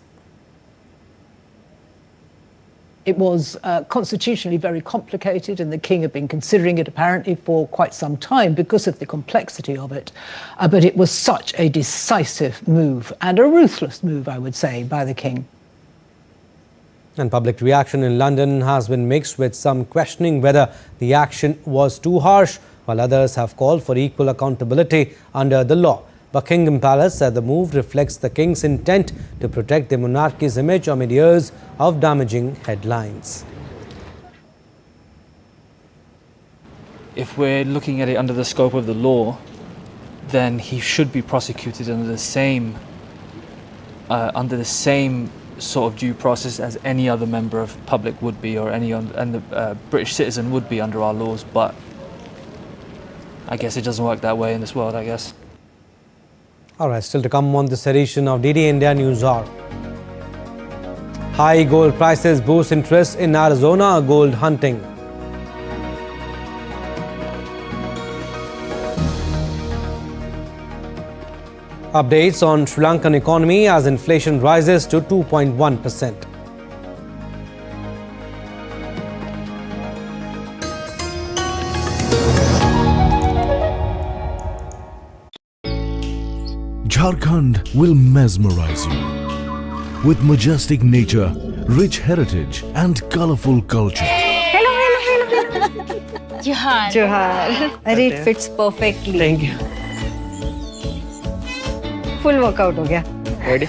It was constitutionally very complicated, and the king had been considering it apparently for quite some time because of the complexity of it. But it was such a decisive move and a ruthless move, I would say, by the king. And public reaction in London has been mixed, with some questioning whether the action was too harsh, while others have called for equal accountability under the law. Buckingham Palace said the move reflects the king's intent to protect the monarchy's image amid years of damaging headlines. If we're looking at it under the scope of the law, then he should be prosecuted under the same sort of due process as any other member of public would be, or any British citizen would be under our laws. But I guess it doesn't work that way in this world, I guess. All right, still to come on this edition of DD India News Hour. High gold prices boost interest in Arizona gold hunting. Updates on Sri Lankan economy as inflation rises to 2.1%. Jharkhand will mesmerize you with majestic nature, rich heritage and colorful culture. Hello. Johar. It fits perfectly. Thank you. Full workout ho gaya. Ready?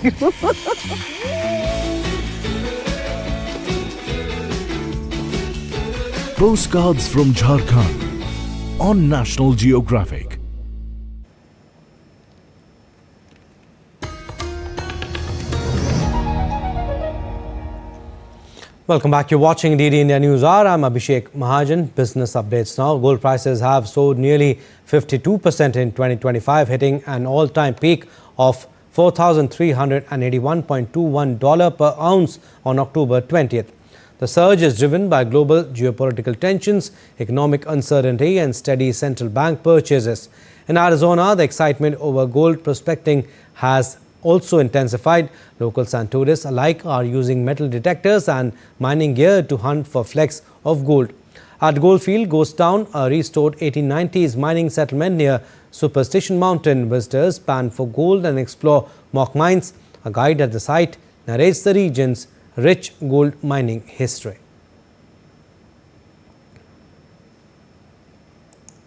Postcards from Jharkhand on National Geographic. Welcome back. You're watching DD India News Hour. I'm Abhishek Mahajan. Business updates now. Gold prices have soared nearly 52% in 2025, hitting an all-time peak of $4,381.21 per ounce on October 20th. The surge is driven by global geopolitical tensions, economic uncertainty and steady central bank purchases. In Arizona, the excitement over gold prospecting has also intensified. Locals and tourists alike are using metal detectors and mining gear to hunt for flecks of gold. At Goldfield Ghost Town, a restored 1890s mining settlement near Superstition Mountain, visitors pan for gold and explore mock mines. A guide at the site narrates the region's rich gold mining history.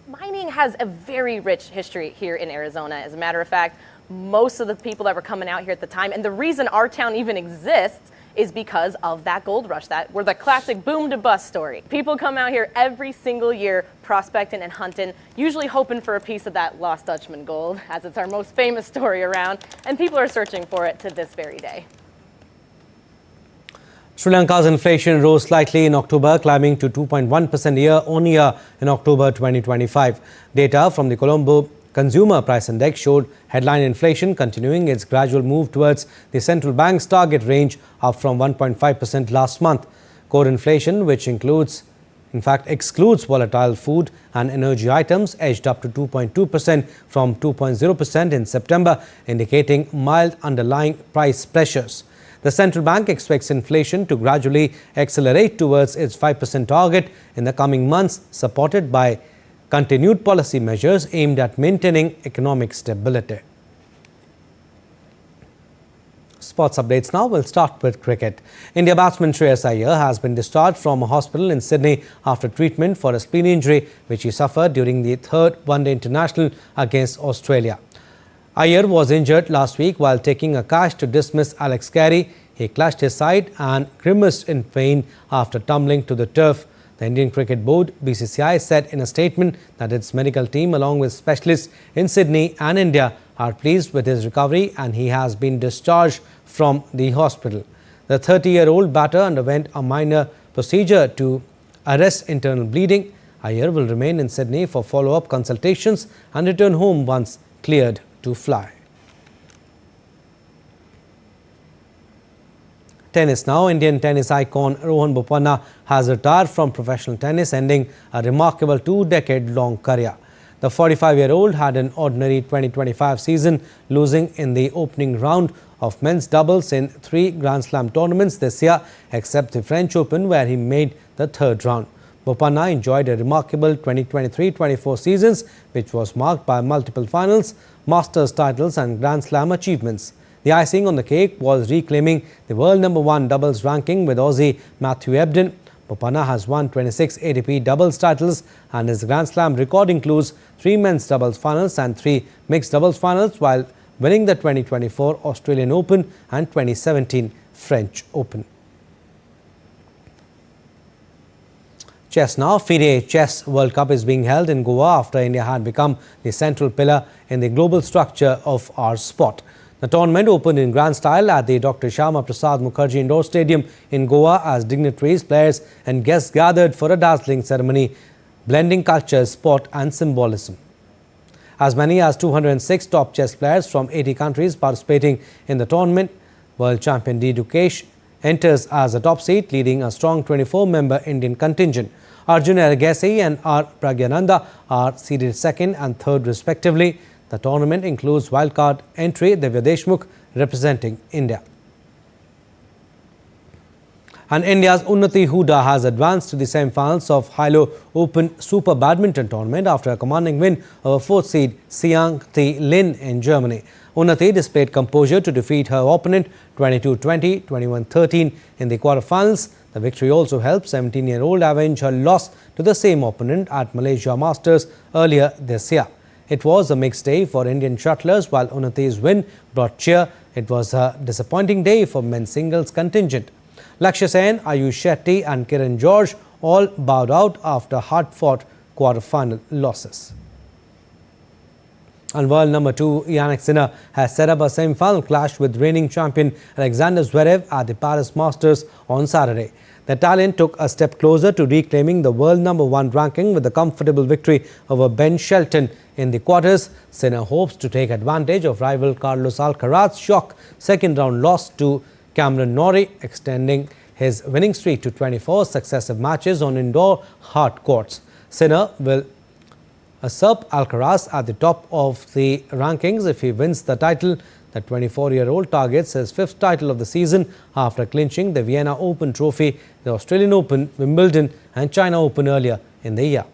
Mining has a very rich history here in Arizona. As a matter of fact, most of the people that were coming out here at the time, and the reason our town even exists, is because of that gold rush, that were the classic boom to bust story. People come out here every single year prospecting and hunting, usually hoping for a piece of that lost Dutchman gold, as it's our most famous story around, and people are searching for it to this very day. Sri Lanka's inflation rose slightly in October, climbing to 2.1% year-on-year in October 2025. Data from the Colombo Consumer Price Index showed headline inflation continuing its gradual move towards the central bank's target range, up from 1.5% last month. Core inflation, which excludes volatile food and energy items, edged up to 2.2% from 2.0% in September, indicating mild underlying price pressures. The central bank expects inflation to gradually accelerate towards its 5% target in the coming months, supported by continued policy measures aimed at maintaining economic stability. Sports updates now. We'll start with cricket. India batsman Shreyas Iyer has been discharged from a hospital in Sydney after treatment for a spleen injury which he suffered during the third one-day international against Australia. Iyer was injured last week while taking a catch to dismiss Alex Carey. He clashed his side and grimaced in pain after tumbling to the turf. The Indian Cricket Board (BCCI) said in a statement that its medical team, along with specialists in Sydney and India, are pleased with his recovery and he has been discharged from the hospital. The 30-year-old batter underwent a minor procedure to arrest internal bleeding. Iyer will remain in Sydney for follow-up consultations and return home once cleared to fly. Tennis now. Indian tennis icon Rohan Bopanna has retired from professional tennis, ending a remarkable 2-decade-long career. The 45-year-old had an ordinary 2025 season, losing in the opening round of men's doubles in 3 Grand Slam tournaments this year, except the French Open, where he made the third round. Bopanna enjoyed a remarkable 2023-24 seasons, which was marked by multiple finals, Masters titles and Grand Slam achievements. The icing on the cake was reclaiming the world #1 doubles ranking with Aussie Matthew Ebden. Bopanna has won 26 ATP doubles titles and his Grand Slam record includes 3 men's doubles finals and 3 mixed doubles finals, while winning the 2024 Australian Open and 2017 French Open. Chess now. FIDE Chess World Cup is being held in Goa after India had become the central pillar in the global structure of our sport. The tournament opened in grand style at the Dr. Shyama Prasad Mukherjee Indoor Stadium in Goa as dignitaries, players and guests gathered for a dazzling ceremony, blending culture, sport and symbolism. As many as 206 top chess players from 80 countries participating in the tournament. World champion D. Dukesh enters as a top seed, leading a strong 24-member Indian contingent. Arjun Ergesi and R. Pragyananda are seeded second and third respectively. The tournament includes wildcard entry Divya Deshmukh representing India. And India's Unnati Huda has advanced to the semi-finals of Hilo Open Super Badminton Tournament after a commanding win over 4th seed Xiang Thi Lin in Germany. Unnati displayed composure to defeat her opponent 22-20, 21-13 in the quarterfinals. The victory also helped 17-year-old avenge her loss to the same opponent at Malaysia Masters earlier this year. It was a mixed day for Indian shuttlers. While Unnati's win brought cheer, it was a disappointing day for men's singles contingent. Lakshya Sen, Ayush Shetty and Kiran George all bowed out after hard-fought quarter-final losses. And world #2 Yannick Sinner has set up a semi-final clash with reigning champion Alexander Zverev at the Paris Masters on Saturday. The Italian took a step closer to reclaiming the world #1 ranking with a comfortable victory over Ben Shelton in the quarters. Sinner hopes to take advantage of rival Carlos Alcaraz's shock second-round loss to Cameron Norrie, extending his winning streak to 24 successive matches on indoor hard courts. Sinner will usurp Alcaraz at the top of the rankings if he wins the title. The 24-year-old targets his 5th title of the season after clinching the Vienna Open trophy, the Australian Open, Wimbledon and China Open earlier in the year.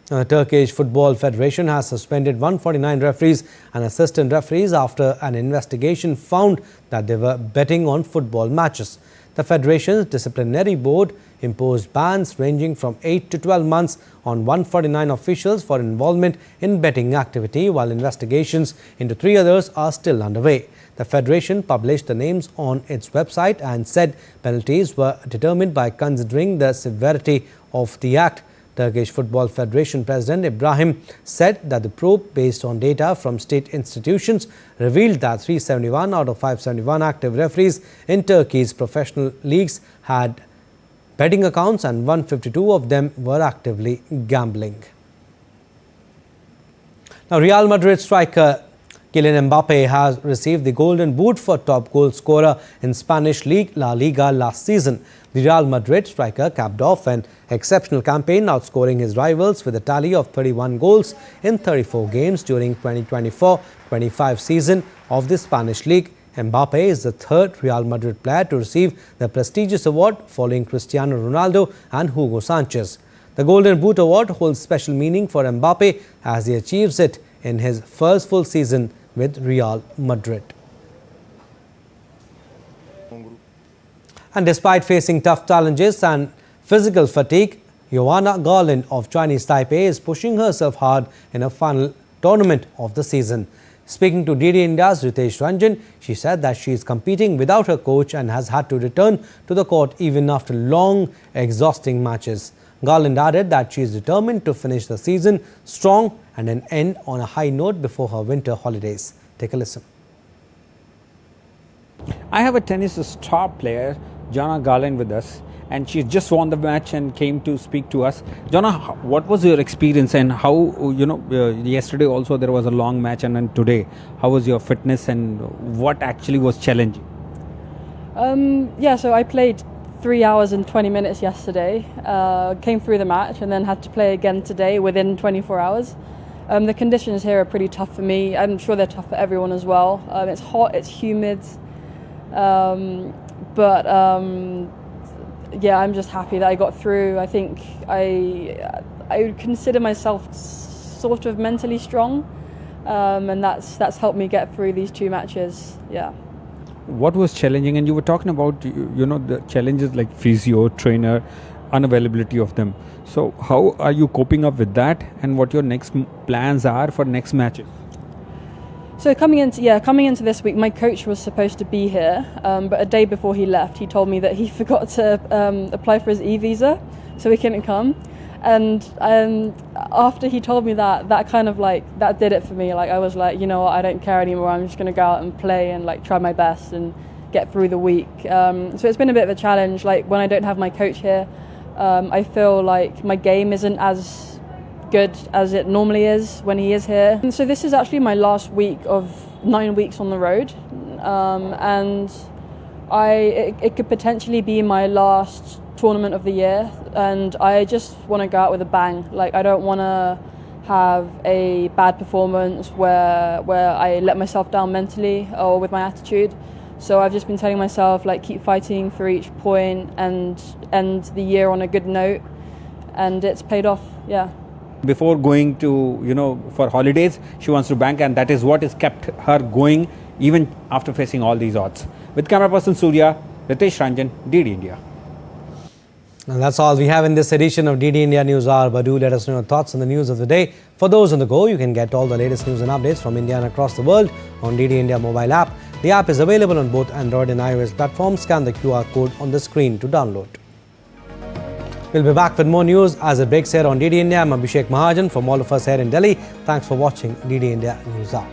The Turkish Football Federation has suspended 149 referees and assistant referees after an investigation found that they were betting on football matches. The Federation's disciplinary board imposed bans ranging from 8 to 12 months on 149 officials for involvement in betting activity, while investigations into 3 others are still underway. The Federation published the names on its website and said penalties were determined by considering the severity of the act. Turkish Football Federation President Ibrahim said that the probe, based on data from state institutions, revealed that 371 out of 571 active referees in Turkey's professional leagues had betting accounts and 152 of them were actively gambling. Now, Real Madrid striker Kylian Mbappe has received the Golden Boot for top goal scorer in Spanish League La Liga last season. The Real Madrid striker capped off an exceptional campaign, outscoring his rivals with a tally of 31 goals in 34 games during 2024-25 season of the Spanish League. Mbappe is the 3rd Real Madrid player to receive the prestigious award, following Cristiano Ronaldo and Hugo Sanchez. The Golden Boot award holds special meaning for Mbappe as he achieves it in his first full season with Real Madrid. And despite facing tough challenges and physical fatigue, Joanna Garland of Chinese Taipei is pushing herself hard in a final tournament of the season. Speaking to DD India's Ritesh Ranjan, she said that she is competing without her coach and has had to return to the court even after long, exhausting matches. Garland added that she is determined to finish the season strong and then end on a high note before her winter holidays. Take a listen. I have a tennis star player, Jana Garland, with us, and she just won the match and came to speak to us. Jana, what was your experience and how, yesterday also there was a long match, and then today, how was your fitness and what actually was challenging? So I played 3 hours and 20 minutes yesterday, came through the match and then had to play again today within 24 hours. The conditions here are pretty tough for me. I'm sure they're tough for everyone as well. It's hot, it's humid, I'm just happy that I got through. I think I would consider myself sort of mentally strong, and that's helped me get through these 2 matches. Yeah. What was challenging? And you were talking about the challenges like physio, trainer, unavailability of them. So how are you coping up with that, and what your next plans are for next matches? So coming into this week, my coach was supposed to be here, but a day before he left, he told me that he forgot to apply for his e-visa, so he couldn't come. And after he told me that kind of that did it for me. I was like, you know what, I don't care anymore. I'm just going to go out and play and try my best and get through the week. So it's been a bit of a challenge. When I don't have my coach here, I feel like my game isn't as good as it normally is when he is here. And so this is actually my last week of 9 weeks on the road, and it could potentially be my last tournament of the year, and I just want to go out with a bang. I don't want to have a bad performance where I let myself down mentally or with my attitude. So I've just been telling myself keep fighting for each point and end the year on a good note, and it's paid off. Yeah. Before going to for holidays, she wants to bank, and that is what has kept her going even after facing all these odds. With camera person Surya, Ritesh Ranjan, DD India. And that's all we have in this edition of DD India News Hour. But do let us know your thoughts on the news of the day. For those on the go, you can get all the latest news and updates from India and across the world on DD India mobile app. The app is available on both Android and iOS platforms. Scan the QR code on the screen to download. We'll be back with more news as it breaks here on DD India. I'm Abhishek Mahajan. From all of us here in Delhi, thanks for watching DD India News Hour.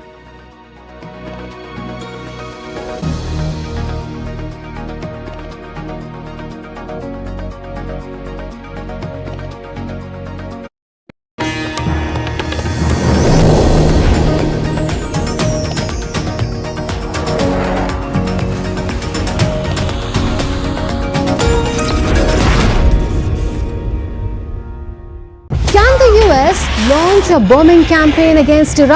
Can the US launch a bombing campaign against Iran?